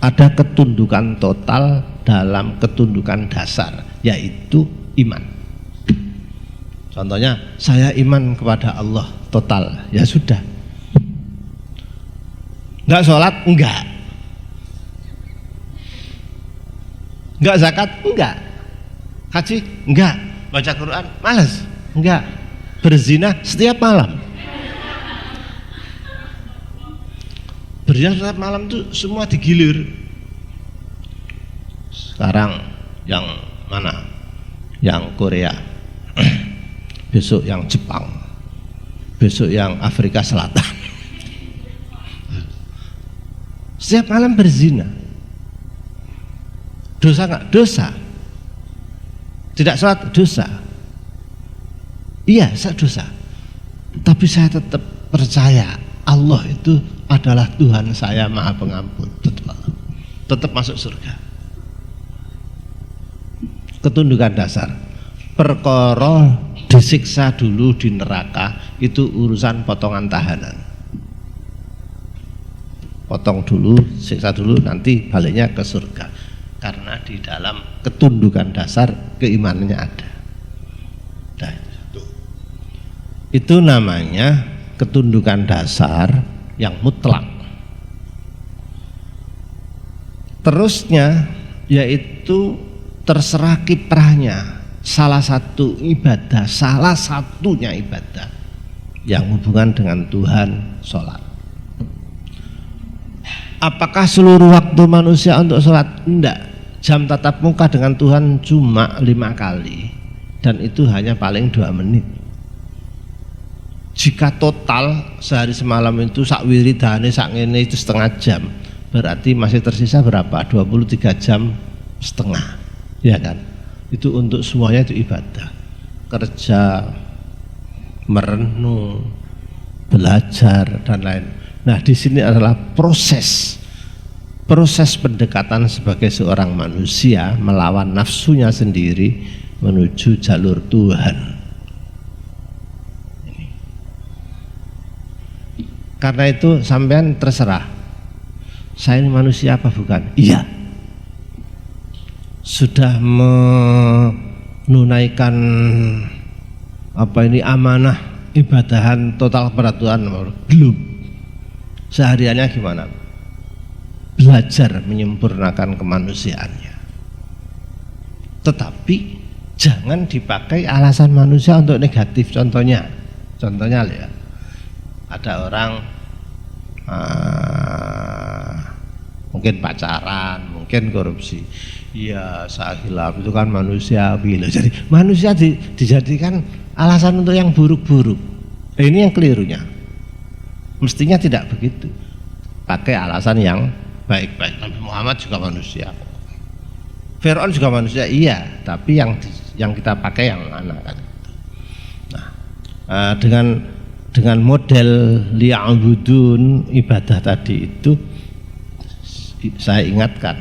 ada ketundukan total dalam ketundukan dasar, yaitu iman. Contohnya, saya iman kepada Allah total, ya sudah. Enggak sholat, enggak. Enggak zakat, enggak. Haji, enggak. Baca Quran, malas, enggak. Berzina setiap malam. Berzina setiap malam itu semua digilir. Sekarang yang mana? Yang Korea. Besok yang Jepang. Besok yang Afrika Selatan. Setiap malam berzina. Dosa enggak? Dosa. Tidak sholat, dosa. Iya, saya dosa. Tapi saya tetap percaya Allah itu adalah Tuhan saya Maha Pengampun. Tetap masuk surga. Ketundukan dasar. Perkara disiksa dulu di neraka itu urusan potongan tahanan. Potong dulu, siksa dulu, nanti baliknya ke surga. Karena di dalam ketundukan dasar keimanannya ada. Nah, itu namanya ketundukan dasar yang mutlak. Terusnya yaitu terserah kiprahnya. salah satunya ibadah yang hubungan dengan Tuhan, sholat. Apakah seluruh waktu manusia untuk sholat? Enggak. Jam tatap muka dengan Tuhan cuma 5 kali, dan itu hanya paling 2 menit. Jika total sehari semalam itu sak wiridane sak ngene itu setengah jam, berarti masih tersisa berapa? 23 jam setengah, ya kan? Itu untuk semuanya itu ibadah. Kerja, merenung, belajar dan lain. Nah, di sini adalah proses pendekatan sebagai seorang manusia melawan nafsunya sendiri menuju jalur Tuhan. Karena itu sampean terserah, saya ini manusia apa bukan? Iya, sudah menunaikan amanah ibadahan total peraturan belum? Sehariannya gimana? Belajar menyempurnakan kemanusiaannya. Tetapi jangan dipakai alasan manusia untuk negatif. Contohnya ya, ada orang mungkin pacaran, mungkin korupsi. Iya, sahilaf itu kan manusia. Jadi manusia dijadikan alasan untuk yang buruk-buruk. Ini yang kelirunya. Mestinya tidak begitu. Pakai alasan yang baik-baik. Nabi Muhammad juga manusia. Fir'aun juga manusia, iya. Tapi yang kita pakai yang mana kan? Nah, dengan model liya'budun ibadah tadi itu, saya ingatkan,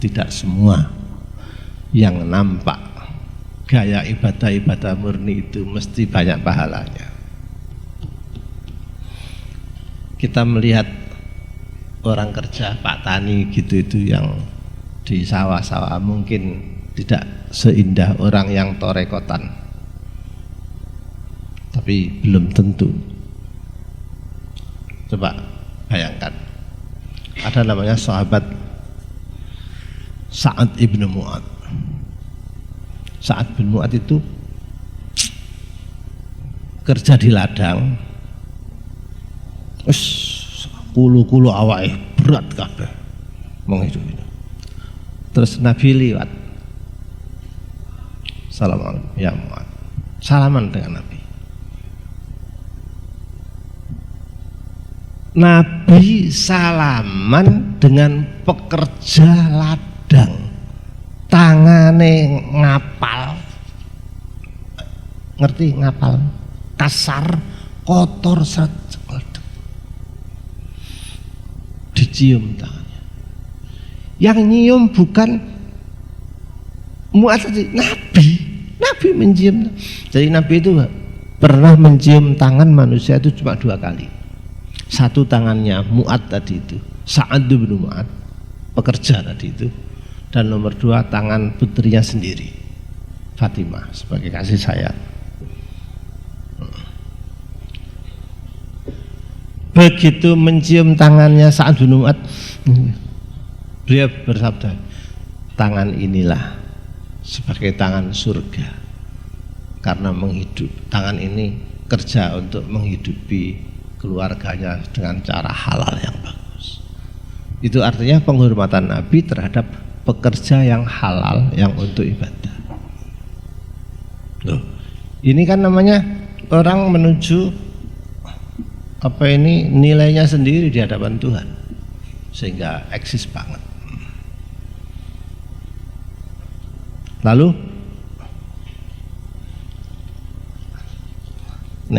tidak semua yang nampak gaya ibadah murni itu mesti banyak pahalanya. Kita melihat orang kerja, Pak Tani gitu itu yang di sawah-sawah mungkin tidak seindah orang yang torekotan, tapi belum tentu. Coba bayangkan, ada namanya sahabat Sa'ad ibnu Mu'ad. Sa'ad bin Mu'ad itu kerja di ladang, kulu awake berat kabeh menghidupi. Terus Nabi liwat, Assalamualaikum ya Mu'ad, salaman dengan Nabi. Nabi salaman dengan pekerja ladang, tangane ngapal, ngerti ngapal, kasar, kotor, dicium tangannya. Yang nyium bukan Mu'ad tadi, Nabi mencium. Jadi Nabi itu pernah mencium tangan manusia itu cuma 2 kali. Satu tangannya Mu'ad tadi itu, Sa'ad bin Mu'ad, pekerja tadi itu, dan nomor 2 tangan putrinya sendiri, Fatimah, sebagai kasih sayang. Begitu mencium tangannya Sa'ad bin Mu'ad, beliau bersabda, tangan inilah sebagai tangan surga, karena tangan ini kerja untuk menghidupi keluarganya dengan cara halal yang bagus. Itu artinya penghormatan Nabi terhadap pekerja yang halal yang untuk ibadah. Loh, ini kan namanya orang menuju nilainya sendiri di hadapan Tuhan, sehingga eksis banget. Lalu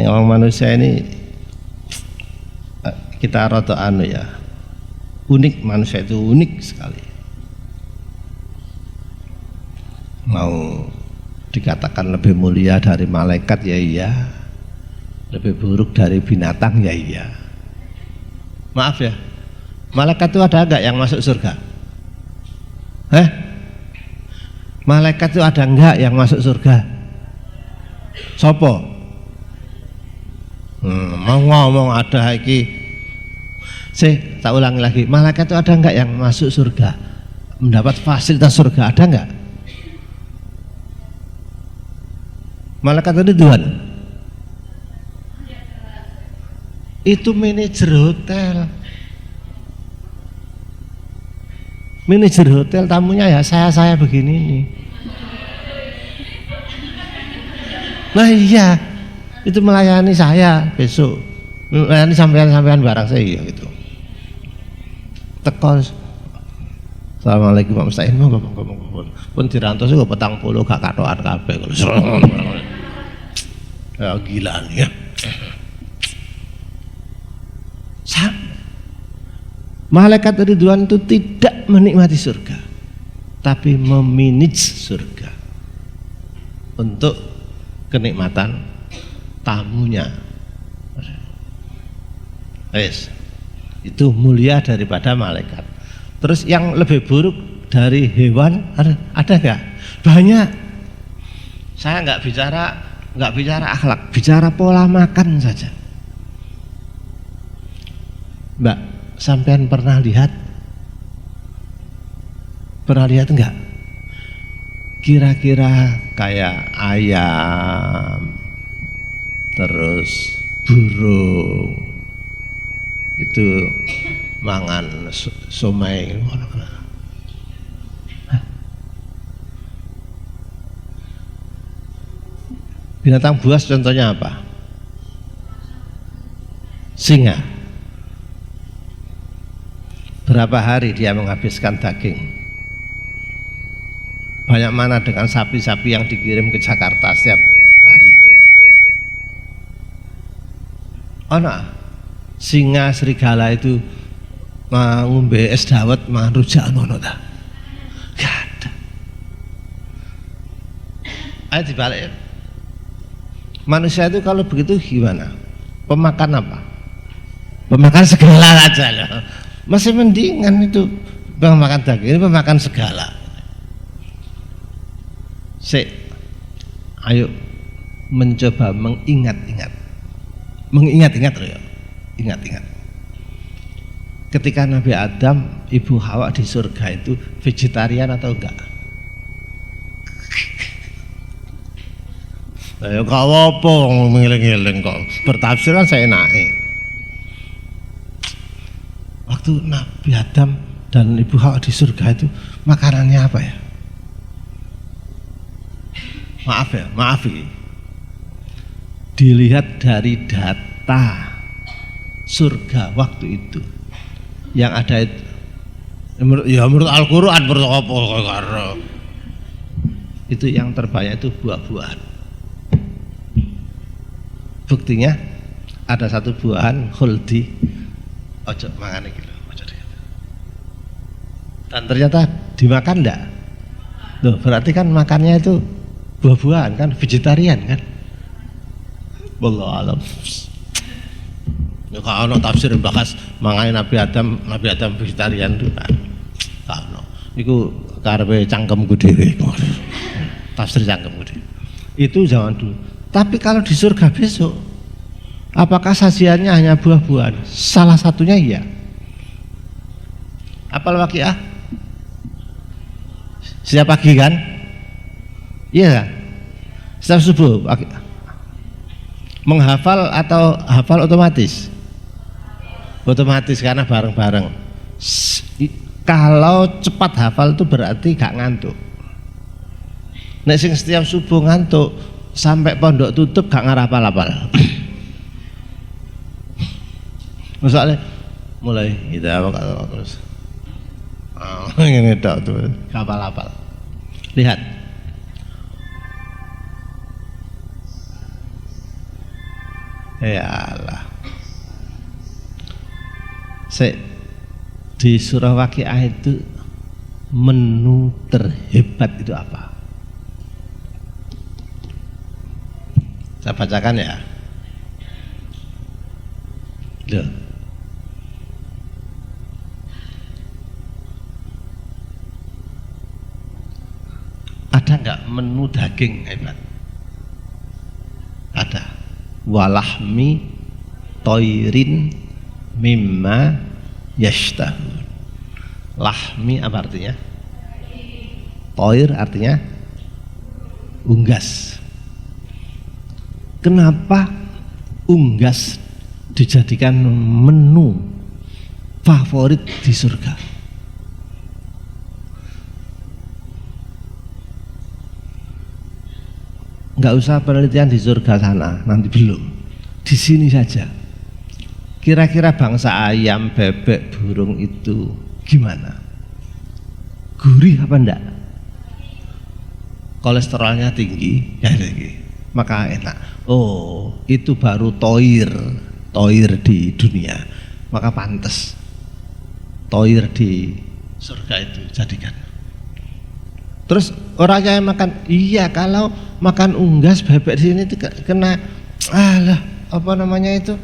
orang manusia ini kita rada unik, manusia itu unik sekali. Mau dikatakan lebih mulia dari malaikat ya iya, lebih buruk dari binatang ya iya. Maaf ya, malaikat itu ada enggak yang masuk surga? Malaikat itu ada enggak yang masuk surga? Sopo? Mau ngomong ada iki. Tak ulangi lagi, malaikat itu ada enggak yang masuk surga? mendapat fasilitas surga, ada nggak? Malaikat Ridwan itu manajer hotel. Manajer hotel, tamunya ya saya begini nih. Nah iya, itu melayani saya besok, melayani sampean barang saya gitu. Teko, assalamualaikum Pak Mustaqim, monggo pun dirantos kok 40 gak katokan kabeh kalau ya gila nih ya. Malaikat Ridwan itu tidak menikmati surga, tapi memanage surga untuk kenikmatan tamunya. Yes. Itu mulia daripada malaikat. Terus yang lebih buruk dari hewan ada nggak? Banyak. Saya nggak bicara akhlak, bicara pola makan saja. Mbak, sampean pernah lihat enggak? Kira-kira kayak ayam, terus burung, itu mangan somai, binatang buas contohnya apa? Singa. Berapa hari dia menghabiskan daging? Banyak mana dengan sapi-sapi yang dikirim ke Jakarta setiap hari itu? Oh nah, singa serigala itu ngombe es dawet mangan rujak ngono ta? Gak ada. Ayo dibalik. Manusia itu kalau begitu gimana? Pemakan apa? Pemakan segala aja loh. Masih mendingan itu pemakan daging, ini pemakan segala. Ayo mencoba mengingat-ingat loh ya. Ingat-ingat. Ketika Nabi Adam, Ibu Hawa di surga itu vegetarian atau enggak? Ya gak apa ngiling-ngiling kok. Bertafsir kan saya naik. Waktu Nabi Adam dan Ibu Hawa di surga itu makanannya apa ya? Maaf ya. Dilihat dari data surga waktu itu yang ada itu, menurut Al-Quran itu yang terbanyak itu buah-buahan. Buktinya ada satu buahan khuldi, ojo mangan iki lho, ojo dikit. Dan ternyata dimakan enggak? Loh, berarti kan makannya itu buah-buahan kan, vegetarian kan? Wallahu alam. Ya kalau ono tafsir bahas mangane Nabi Adam vegetarian itu kan. Kalau iku karepe cangkemku dhewe. Tafsir cangkemku dhewe. Itu zaman dulu. Tapi kalau di surga besok, apakah sajiannya hanya buah-buahan? Salah satunya iya. Apal Waqiah? Setiap pagi kan? Iya. Setiap subuh. Menghafal atau hafal otomatis? Otomatis karena bareng-bareng. Kalau cepat hafal itu berarti gak ngantuk. Nek sing setiap subuh ngantuk sampai pondok tutup gak ngarapal-apal. Misalnya mulai kita apa terus. Ini tok tuh hafal-hafal. Lihat. Ya Allah. Di surah Waqiah itu menu terhebat itu apa? Saya bacakan ya. Loh. Ada nggak menu daging hebat? Ada. Walahmi toirin mimma yashtahun. Lahmi apa artinya? Toir artinya unggas. Kenapa unggas dijadikan menu favorit di surga? Nggak usah penelitian di surga sana, nanti belum. Di sini saja. Kira-kira bangsa ayam, bebek, burung itu gimana? Gurih apa enggak? Kolesterolnya tinggi, ya tinggi, maka enak. Oh, itu baru toir di dunia, maka pantas toir di surga itu jadikan. Terus orang yang makan, iya kalau makan unggas bebek di sini itu kena apa namanya itu,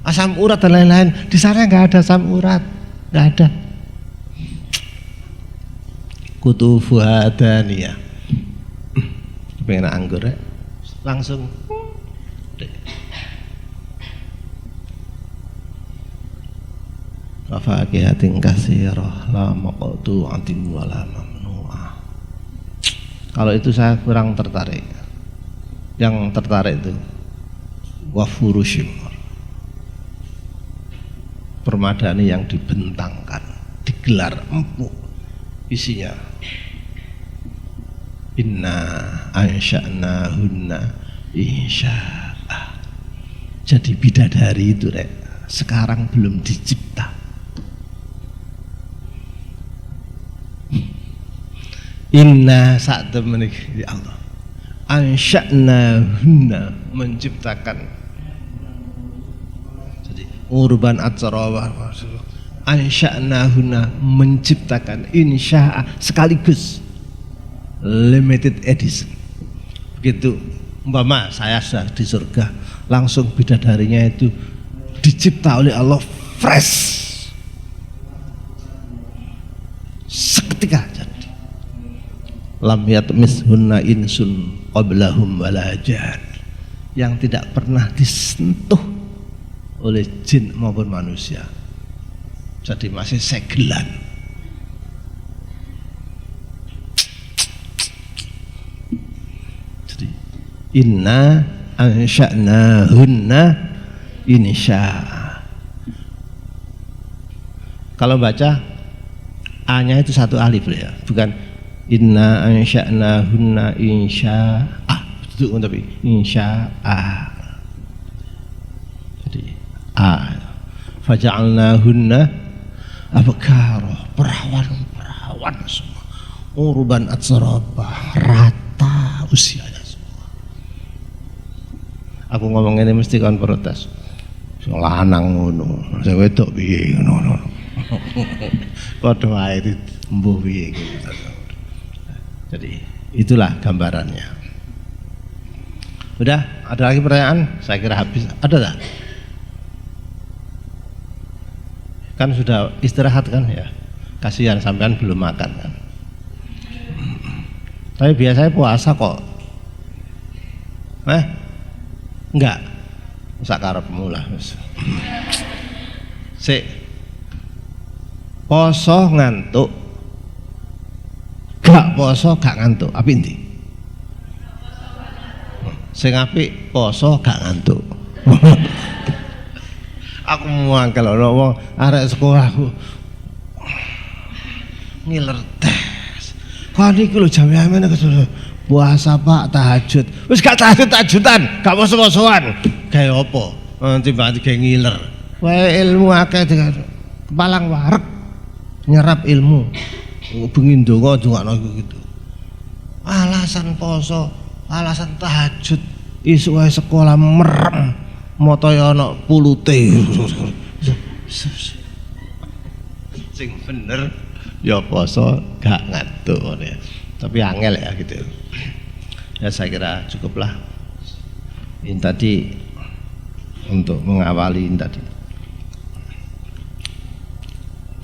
asam urat dan lain-lain. Di sana nggak ada asam urat, nggak ada. Kutufu hadaniyah. Pengen anggur ya, langsung. Fakihatin katsirah la maqtu'atin wa la mamnu'ah. Kalau itu saya kurang tertarik. Yang tertarik itu wafurushim, permadani yang dibentangkan, digelar empuk isinya. Inna ansha'nahunna insya'a. Jadi bidadari itu rek, sekarang belum dicipta. Inna saat temen ya Allah ansha'nahunna, menciptakan. Jadi urban atsarawa ansha'nahunna, menciptakan, insya'a sekaligus, limited edition. Begitu umpama saya sudah di surga, langsung bidadarinya itu dicipta oleh Allah fresh, seketika jadi. Lam yatmishunna insun qablahum wala jan, yang tidak pernah disentuh oleh jin maupun manusia, jadi masih segelan. Jadi inna ansha'nahunna insya'a. Kalau baca A-nya itu satu alif ya, bukan inna ansha'nahunna insya'a, itu tapi insya'a. Jadi A, faja'alnahunna abkara, perawan semua, urban atsarabah, rata usianya semua. Aku ngomong ini mesti kan protes, sing lanang ngono, sing wedok piye ngono. Padha wae mbuh piye gitu. Jadi itulah gambarannya. Udah, ada lagi pertanyaan? Saya kira habis. Ada tak? Kan sudah istirahat kan ya? Kasihan sampean belum makan kan? Tapi biasanya puasa kok. Enggak. Sakarepmu lah. Sik. Poso ngantuk, gak poso gak ngantuk, apa inti? Sing apik poso gak ngantuk. Aku mau kalau wong arek sekolah aku ngiler tes. Kok niki lho jam amene puasa Pak, tahajud. Wis gak tahajud-tahajudan, gak poso-posoan. Gawe apa? Tiba-tiba gawe ngiler. Wae ilmu akeh kepalang warek. Nyerap ilmu, bengi ndonga ndongakno gitu. Alasan poso, alasan tahajud, isuk wae sekolah merem, motoe ana pulute. Sing bener ya poso gak ngantuk ya. Tapi angel ya gitu. Ya saya kira cukuplah. Ini tadi untuk mengawali ini tadi.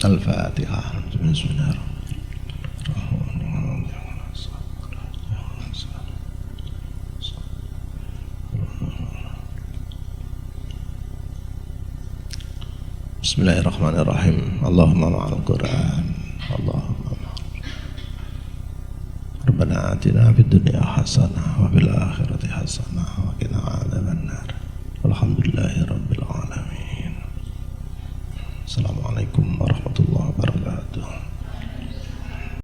Al-Fatihah. Bismillahirrahmanirrahim. Allahumma ma'al Quran. Allahumma Rabbana atina fid dunya hasanah wa fil